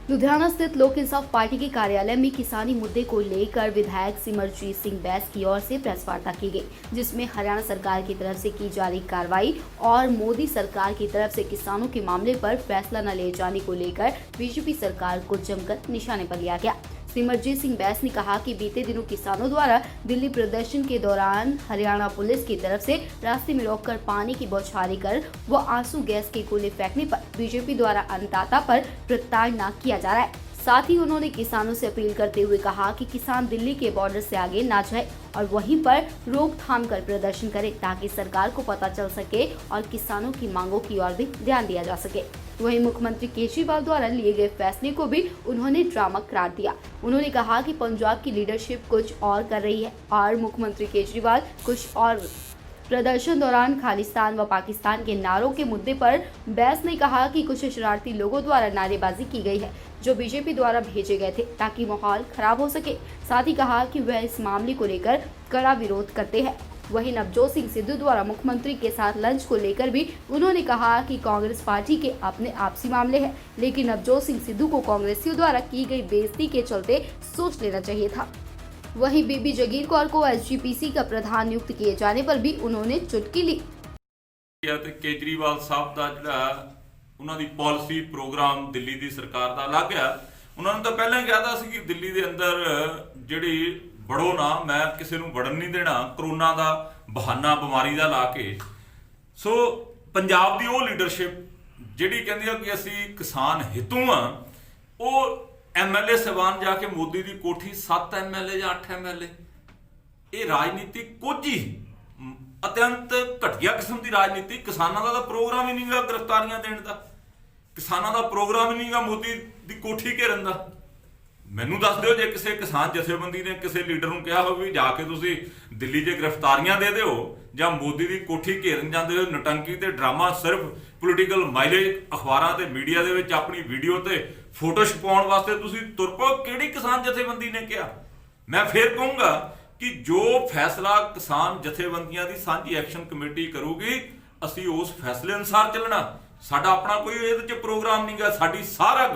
लुधियाना स्थित लोक इंसाफ पार्टी के कार्यालय में किसानी मुद्दे को लेकर विधायक सिमरजीत सिंह बैस की ओर से प्रेस वार्ता की गई, जिसमें हरियाणा सरकार की तरफ से की जा रही कार्रवाई और मोदी सरकार की तरफ से किसानों के मामले पर फैसला न ले जाने को लेकर बीजेपी सरकार को जमकर निशाने पर लिया गया। सिमरजीत सिंह बैस ने कहा कि बीते दिनों किसानों द्वारा दिल्ली प्रदर्शन के दौरान हरियाणा पुलिस की तरफ से रास्ते में रोककर पानी की बौछारें कर व आंसू गैस के गोले फेंकने पर बीजेपी द्वारा अन्नदाता पर प्रताड़ना किया जा रहा है। साथ ही उन्होंने किसानों से अपील करते हुए कहा कि किसान दिल्ली के बॉर्डर से आगे ना जाए और वहीं पर रोकथाम कर प्रदर्शन करें, ताकि सरकार को पता चल सके और किसानों की मांगों की ओर भी ध्यान दिया जा सके। वहीं मुख्यमंत्री केजरीवाल द्वारा लिए गए फैसले को भी उन्होंने ड्रामा करार दिया। उन्होंने कहा कि पंजाब की लीडरशिप कुछ और कर रही है और मुख्यमंत्री केजरीवाल कुछ और। प्रदर्शन दौरान खालिस्तान व पाकिस्तान के नारों के मुद्दे पर बैस ने कहा कि कुछ शरारती लोगों द्वारा नारेबाजी की गई है, जो बीजेपी द्वारा भेजे गए थे ताकि माहौल खराब हो सके। साथ ही कहा कि वह इस मामले को लेकर कड़ा विरोध करते हैं। वहीं नवजोत सिंह सिद्धू द्वारा मुख्यमंत्री के साथ लंच को लेकर भी उन्होंने कहा कि कांग्रेस पार्टी के अपने आपसी मामले हैं, लेकिन नवजोत सिंह सिद्धू को कांग्रेसियों द्वारा की गई बेइज्जती के चलते सोच लेना चाहिए था। वहीं बीबी जगीर कौर को एसजीपीसी का प्रधान नियुक्त किए जाने पर भी उन्होंने चुटकी ली। केजरीवाल साहब का जिहड़ा उन्हां दी पॉलिसी प्रोग्राम दिल्ली दी सरकार का अलग है। उन्होंने तो पहले ही कहा था कि दिल्ली के अंदर जिहड़ी वड़ो ना, मैं किसी नूं वड़न नहीं देना, करोना का बहाना बीमारी का ला के। सो पंजाब की वो लीडरशिप जिहड़ी कहंदी है कि असीं किसान हितों हाँ, वो MLA साहबान जाके मोदी की कोठी 7 MLA या 8 MLA, ये राजनीति कुछ ही अत्यंत घटिया किस्म की राजनीति। किसानों का तो प्रोग्राम ही नहीं गा गिरफ्तारियां देने का, किसानों का प्रोग्राम ही नहीं गा मोदी की कोठी घेरन का। मैनू दस दो जे किसी किसान जथेबंदी ने किसी लीडर को कहा हो भी जाके तुसी दिल्ली 'च गिरफ्तारियां दे दो या मोदी की कोठी घेरन जाते हो, नटंकी ते ड्रामा सिर्फ पोलीटिकल माइलेज अखबारां ते मीडिया दे विच अपनी वीडियो ते फोटो छपाउण वास्ते तुसी तुर पो, किहड़ी किसान जथेबंदी ने कहा? मैं फिर कहूँगा कि जो फैसला किसान जथेबंदियां की सांझी एक्शन कमेटी करूगी, असी उस फैसले अनुसार चलना। साडा अपना कोई इहदे च प्रोग्राम नहीं गा। साडी सारा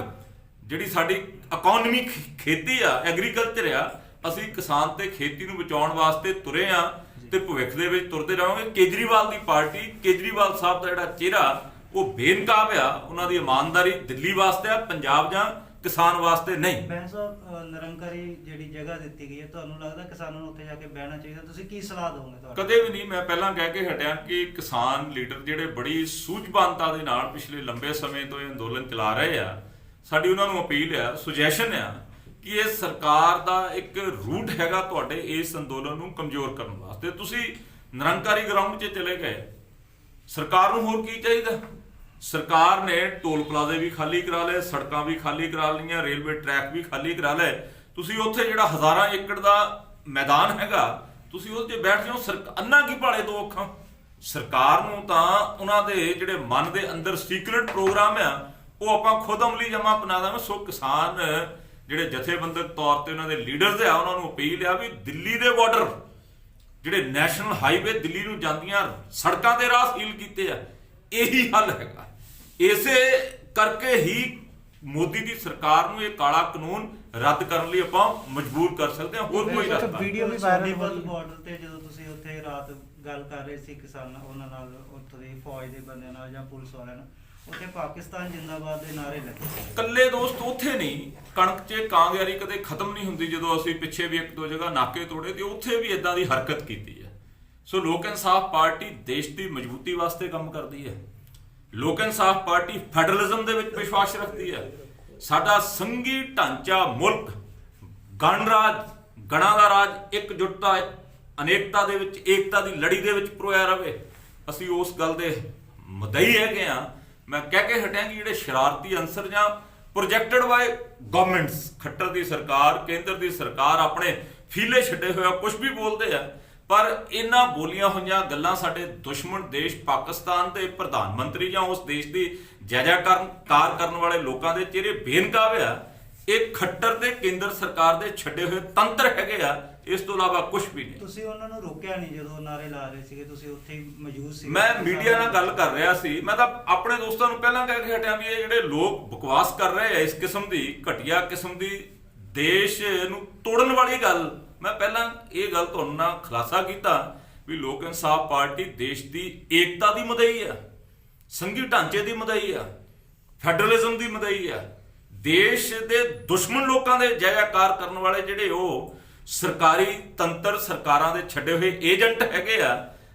जिहड़ी साडी इकोनॉमी खेती आ, एग्रीकल्चर आ, असी किसान ते खेती नूं बचाउण वास्ते तुरे आ ते भविख दे विच तुरदे रहांगे। केजरीवाल की पार्टी, केजरीवाल साहब का जिहड़ा चेहरा वो बेनकाब आ, उन्हां दी ईमानदारी दिल्ली वास्ते आ, पंजाब जां किसान वास्ते नहीं। बैस साहब निरंकारी जिहड़ी जगह दित्ती गई है, तुहानूं लगदा किसानां नूं उत्थे जाके बहना चाहिए? तुसीं की सलाह दोगे? तुहाडी कदे भी नहीं। मैं पहला कह के हटिया कि किसान लीडर जिहड़े बड़ी सूझबूझता दे नाल पिछले लंबे समय तो ये अंदोलन चला रहे आ, साडी उन्हां नूं अपील आ, सुजैशन आ कि ये सरकार का एक रूट हैगा तुहाडे इस अंदोलन नूं कमजोर करन वास्ते। तुसीं निरंकारी ग्राउंड 'च चले गए, सरकार नूं होर की चाहिदा? सरकार ने टोल प्लाजे भी खाली करा ले, सड़कां भी खाली करा लियां, रेलवे ट्रैक भी खाली करा ले। तुसीं उत्थे जिहड़ा हज़ारां एकड़ का मैदान हैगा, तुसीं उस 'च बैठ जाओ। अन्ना की भाले दो अखां। सरकार नूं तां उन्हां दे जिहड़े मन दे अंदर सीक्रेट प्रोग्राम आ, वो आपां खुद अमली जमा अपना देवां। सो किसान जिहड़े जथेबंदक तौर ते उन्हां दे लीडर्स आ, उन्हां नूं अपील आ भी दिल्ली दे बॉर्डर जिहड़े नैशनल हाईवे दिल्ली नूं जांदियां सड़कां ते राह सील कीते आ, यही हल हैगा। इसे करके ही मोदी की सरकार नूं ये काला कानून रद्द करने लई आपां मजबूर कर सकते हैं। होर कोई रस्ता वीडियो भी वायरल बार्डर ते ਜਦੋਂ ਤੁਸੀਂ ਉੱਥੇ ਰਾਤ ਗੱਲ ਕਰ ਰਹੇ ਸੀ ਕਿਸਾਨਾਂ ਉਹਨਾਂ ਨਾਲ, ਉੱਥੋਂ ਦੀ ਫੌਜ ਦੇ ਬੰਦਿਆਂ ਨਾਲ ਜਾਂ ਪੁਲਿਸ ਵਾਲਿਆਂ ਨਾਲ, ਉੱਥੇ ਪਾਕਿਸਤਾਨ ਜਿੰਦਾਬਾਦ ਦੇ ਨਾਰੇ ਲੱਗੇ। ਕੱਲੇ ਦੋਸਤ ਉੱਥੇ ਨਹੀਂ, ਕਣਕ 'ਚ ਕਾਂਗਿਆਰੀ ਕਦੇ ਖਤਮ ਨਹੀਂ ਹੁੰਦੀ। ਜਦੋਂ ਅਸੀਂ ਪਿੱਛੇ ਵੀ ਇੱਕ ਦੋ ਜਗ੍ਹਾ ਨਾਕੇ ਤੋੜੇ ਤੇ ਉੱਥੇ ਵੀ ਇਦਾਂ ਦੀ ਹਰਕਤ ਕੀਤੀ ਹੈ। ਸੋ ਲੋਕ ਇਨਸਾਫ ਪਾਰਟੀ ਦੇਸ਼ ਦੀ ਮਜ਼ਬੂਤੀ ਵਾਸਤੇ ਕੰਮ ਕਰਦੀ ਹੈ। ਲੋਕ ਇਨਸਾਫ ਪਾਰਟੀ ਫੈਡਰਲਿਜ਼ਮ ਦੇ ਵਿੱਚ ਵਿਸ਼ਵਾਸ ਰੱਖਦੀ ਹੈ। ਸਾਡਾ ਸੰਘੀ ਢਾਂਚਾ ਮੁਲਕ ਗਣਰਾਜ, ਗਣਾਂ ਦਾ ਰਾਜ, ਇਕਜੁੱਟਤਾ, ਅਨੇਕਤਾ ਦੇ ਵਿੱਚ, ਏਕਤਾ ਦੀ ਲੜੀ ਦੇ ਵਿੱਚ ਪਰੋਇਆ ਰਵੇ। ਅਸੀਂ ਉਸ ਗੱਲ ਦੇ ਮੁਦਈ ਹੈਗੇ ਆ। मैं कह के हटिया कि जिहड़े शरारती अंसर जां प्रोजेक्टेड बाय गवर्नमेंट्स, खट्टर की सरकार, केंद्र की सरकार अपने फीले छड्डे होए कुछ भी बोलते हैं, पर इन्हां बोलियां होईयां गल्लां साडे दुश्मन देश पाकिस्तान के प्रधानमंत्री जां उस देश की जय-जयकार करने वाले लोगों के चेहरे बेनकाब आ। ये खट्टर ते केंद्र सरकार के छड्डे हुए तंत्र हैगे आ। ਇਸ ਤੋਂ ਇਲਾਵਾ ਕੁਝ ਵੀ ਨਹੀਂ। ਤੁਸੀਂ ਉਹਨਾਂ ਨੂੰ ਰੋਕਿਆ ਨਹੀਂ ਜਦੋਂ ਨਾਰੇ ਲਾ ਰਹੇ ਸੀਗੇ, ਤੁਸੀਂ ਉੱਥੇ ਹੀ ਮੌਜੂਦ ਸੀ? ਮੈਂ ਮੀਡੀਆ ਨਾਲ ਗੱਲ ਕਰ ਰਿਹਾ ਸੀ, ਮੈਂ ਤਾਂ ਆਪਣੇ ਦੋਸਤਾਂ ਨੂੰ ਪਹਿਲਾਂ ਕਹਿ ਕੇ ਹਟਿਆ ਵੀ ਇਹ ਜਿਹੜੇ ਲੋਕ ਬਕਵਾਸ ਕਰ ਰਹੇ ਆ ਇਸ ਕਿਸਮ ਦੀ ਘਟੀਆ ਕਿਸਮ ਦੀ ਦੇਸ਼ ਨੂੰ ਤੋੜਨ ਵਾਲੀ ਗੱਲ, ਮੈਂ ਪਹਿਲਾਂ ਇਹ ਗੱਲ ਤੁਹਾਨੂੰ ਨਾਲ ਖੁਲਾਸਾ ਕੀਤਾ ਵੀ ਲੋਕ ਇਨਸਾਫ ਪਾਰਟੀ ਦੇਸ਼ ਦੀ ਏਕਤਾ ਦੀ ਮਦਈ ਆ, ਸੰਘੀ ਢਾਂਚੇ ਦੀ ਮਦਈ ਆ, ਫੈਡਰਲਿਜ਼ਮ ਦੀ ਮਦਈ ਆ। ਦੇਸ਼ ਦੇ ਦੁਸ਼ਮਣ ਲੋਕਾਂ ਦੇ ਜੈਕਾਰ ਕਰਨ ਵਾਲੇ ਜਿਹੜੇ ਉਹ ਸਰਕਾਰੀ ਤੰਤਰ ਸਰਕਾਰਾਂ ਦੇ ਛੱਡੇ ਹੋਏ ਏਜੰਟ ਹੈਗੇ ਆ।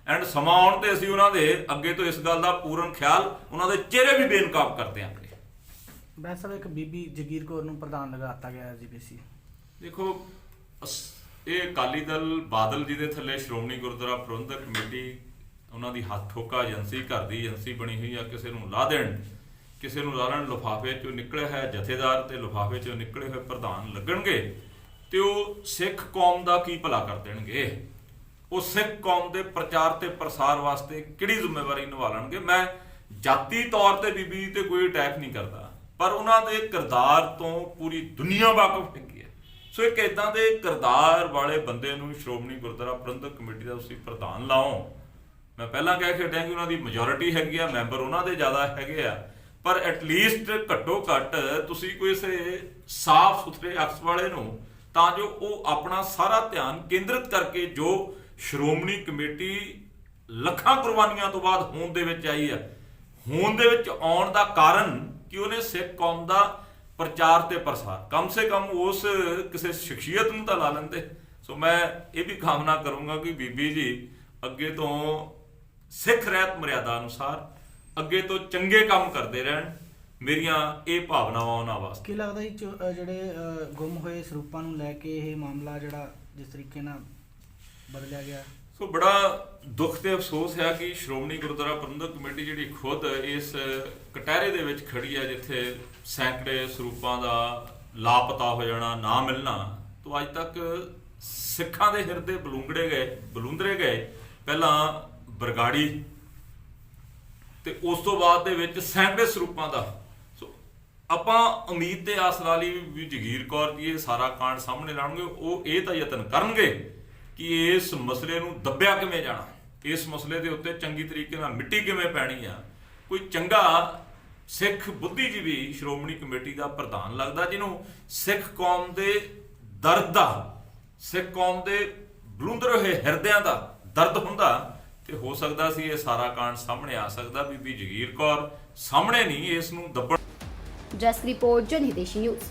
ਐਂਡ ਸਮਾਂ ਆਉਣ ਤੇ ਅਸੀਂ ਉਹਨਾਂ ਦੇ ਅੱਗੇ ਤੋਂ ਇਸ ਗੱਲ ਦਾ ਪੂਰਨ ਖਿਆਲ ਉਹਨਾਂ ਦੇ ਚਿਹਰੇ ਵੀ ਬੇਨਕਾਬ ਕਰਦੇ ਆਂਗੇ। ਬੈਂਸ ਸਾਹਿਬ, ਇੱਕ ਬੀਬੀ ਜਗੀਰ ਕੌਰ ਨੂੰ ਪ੍ਰਧਾਨ ਲਗਾਤਾ ਗਿਆ ਜੀਪੀਸੀ। ਦੇਖੋ ਇਹ ਅਕਾਲੀ ਦਲ ਬਾਦਲ ਜੀ ਦੇ ਥੱਲੇ ਸ਼੍ਰੋਮਣੀ ਗੁਰਦੁਆਰਾ ਪ੍ਰਬੰਧਕ ਕਮੇਟੀ ਉਹਨਾਂ ਦੀ ਹੱਥ ਠੋਕਾ ਏਜੰਸੀ, ਘਰ ਦੀ ਏਜੰਸੀ ਬਣੀ ਹੋਈ ਆ। ਕਿਸੇ ਨੂੰ ਲਾ ਦੇਣ, ਕਿਸੇ ਨੂੰ ਲਾ ਲੈਣ, ਲਿਫਾਫੇ ਚੋਂ ਨਿਕਲਿਆ ਹੈ ਜਥੇਦਾਰ ਤੇ ਲਿਫਾਫੇ ਚੋਂ ਨਿਕਲੇ ਹੋਏ ਪ੍ਰਧਾਨ ਲੱਗਣਗੇ ਤੇ ਉਹ ਸਿੱਖ ਕੌਮ ਦਾ ਕੀ ਭਲਾ ਕਰ ਦੇਣਗੇ। ਉਹ ਸਿੱਖ ਕੌਮ ਦੇ ਪ੍ਰਚਾਰ ਤੇ ਪ੍ਰਸਾਰ ਵਾਸਤੇ ਕਿਹੜੀ ਜ਼ਿੰਮੇਵਾਰੀ ਨਿਭਾ ਲੈਣਗੇ। ਮੈਂ ਜਾਤੀ ਤੌਰ ਤੇ ਬੀਬੀ ਤੇ ਕੋਈ ਅਟੈਕ ਨਹੀਂ ਕਰਦਾ, ਪਰ ਉਹਨਾਂ ਦੇ ਕਿਰਦਾਰ ਤੋਂ ਪੂਰੀ ਦੁਨੀਆ ਵਾਕਿਫ ਹੈਗੀ ਹੈ। ਸੋ ਇੱਕ ਇਦਾਂ ਦੇ ਕਿਰਦਾਰ ਵਾਲੇ ਬੰਦੇ ਨੂੰ ਸ਼੍ਰੋਮਣੀ ਗੁਰਦੁਆਰਾ ਪ੍ਰਬੰਧਕ ਕਮੇਟੀ ਦਾ ਤੁਸੀਂ ਪ੍ਰਧਾਨ ਲਾਓ। ਮੈਂ ਪਹਿਲਾਂ ਕਹਿ ਕੇ ਹਟਿਆ ਕਿ ਉਹਨਾਂ ਦੀ ਮੈਜੋਰਿਟੀ ਹੈਗੀ ਆ, ਮੈਂਬਰ ਉਹਨਾਂ ਦੇ ਜ਼ਿਆਦਾ ਹੈਗੇ ਆ, ਪਰ ਐਟਲੀਸਟ ਘੱਟੋ ਘੱਟ ਤੁਸੀਂ ਕੋਈ ਸਾਫ਼ ਸੁਥਰੇ ਅਕਸ ਵਾਲੇ ਨੂੰ, ਤਾਂ ਜੋ ਉਹ ਆਪਣਾ ਸਾਰਾ ਧਿਆਨ ਕੇਂਦਰਿਤ ਕਰਕੇ ਜੋ ਸ਼੍ਰੋਮਣੀ ਕਮੇਟੀ ਲੱਖਾਂ ਕੁਰਬਾਨੀਆਂ ਤੋਂ ਬਾਅਦ ਹੋਂਦ ਦੇ ਵਿੱਚ ਆਈ ਆ, ਹੋਂਦ ਦੇ ਵਿੱਚ ਆਉਣ ਦਾ ਕਾਰਨ ਕਿ ਉਹਨੇ ਸਿੱਖ ਕੌਮ ਦਾ ਪ੍ਰਚਾਰ ਤੇ ਪ੍ਰਸਾਰ, ਕਮ ਸੇ ਕਮ ਉਸ ਕਿਸੇ ਸ਼ਖਸੀਅਤ ਨੂੰ ਤਾਂ ਲਾ ਲੈਂਦੇ। ਸੋ ਮੈਂ ਇਹ ਵੀ ਕਾਮਨਾ ਕਰੂੰਗਾ ਕਿ ਬੀਬੀ ਜੀ ਅੱਗੇ ਤੋਂ ਸਿੱਖ ਰਹਿਤ ਮਰਿਆਦਾ ਅਨੁਸਾਰ ਅੱਗੇ ਤੋਂ ਚੰਗੇ ਕੰਮ ਕਰਦੇ ਰਹਿਣ। ਮੇਰੀਆਂ ਇਹ ਭਾਵਨਾਵਾਂ ਉਹਨਾਂ ਵਾਸਤੇ। ਕੀ ਲੱਗਦਾ ਜੀ ਜਿਹੜੇ ਗੁੰਮ ਹੋਏ ਸਰੂਪਾਂ ਨੂੰ ਲੈ ਕੇ ਇਹ ਮਾਮਲਾ ਜਿਹੜਾ ਜਿਸ ਤਰੀਕੇ ਨਾਲ ਬਦਲਿਆ ਗਿਆ? ਸੋ ਬੜਾ ਦੁੱਖ ਤੇ ਅਫਸੋਸ ਹੈ ਕਿ ਸ਼੍ਰੋਮਣੀ ਗੁਰਦੁਆਰਾ ਪ੍ਰਬੰਧਕ ਕਮੇਟੀ ਜਿਹੜੀ ਖੁਦ ਇਸ ਕਟਹਿਰੇ ਦੇ ਵਿੱਚ ਖੜੀ ਹੈ, ਜਿੱਥੇ ਸੈਂਕੜੇ ਸਰੂਪਾਂ ਦਾ ਲਾਪਤਾ ਹੋ ਜਾਣਾ, ਨਾ ਮਿਲਣਾ, ਤੋਂ ਅੱਜ ਤੱਕ ਸਿੱਖਾਂ ਦੇ ਹਿਰਦੇ ਬਲੂੰਦਰੇ ਗਏ। ਪਹਿਲਾਂ ਬਰਗਾੜੀ ਤੇ ਉਸ ਤੋਂ ਬਾਅਦ ਦੇ ਵਿੱਚ ਸੈਂਕੜੇ ਸਰੂਪਾਂ ਦਾ। ਸੋ ਆਪਾਂ ਉਮੀਦ ਤੇ ਆਸ ਲਾ ਲਈ ਵੀ ਜਗੀਰ ਕੌਰ ਜੀ ਇਹ ਸਾਰਾ ਕਾਂਡ ਸਾਹਮਣੇ ਲਾਉਣਗੇ। ਉਹ ਇਹ ਤਾਂ ਯਤਨ ਕਰਨਗੇ ਕਿ ਇਸ ਮਸਲੇ ਨੂੰ ਦੱਬਿਆ ਕਿਵੇਂ ਜਾਣਾ, ਇਸ ਮਸਲੇ ਦੇ ਉੱਤੇ ਚੰਗੀ ਤਰੀਕੇ ਨਾਲ ਮਿੱਟੀ ਕਿਵੇਂ ਪੈਣੀ ਆ। ਕੋਈ ਚੰਗਾ ਸਿੱਖ ਬੁੱਧੀਜੀਵੀ ਸ਼੍ਰੋਮਣੀ ਕਮੇਟੀ ਦਾ ਪ੍ਰਧਾਨ ਲੱਗਦਾ, ਜਿਹਨੂੰ ਸਿੱਖ ਕੌਮ ਦੇ ਦਰਦ ਦਾ, ਸਿੱਖ ਕੌਮ ਦੇ ਬਲੂੰਦਰੇ ਹੋਏ ਹਿਰਦਿਆਂ ਦਾ ਦਰਦ ਹੁੰਦਾ ਤੇ ਹੋ ਸਕਦਾ ਸੀ ਇਹ ਸਾਰਾ ਕਾਂਡ ਸਾਹਮਣੇ ਆ ਸਕਦਾ। ਬੀਬੀ ਜਗੀਰ ਕੌਰ ਸਾਹਮਣੇ ਨਹੀਂ, ਇਸ ਨੂੰ ਦੱਬਣ। ਡੈਸਕ ਰਿਪੋਰਟ, ਜਨ ਹਿਤੈਸ਼ੀ ਨਿਊਜ਼।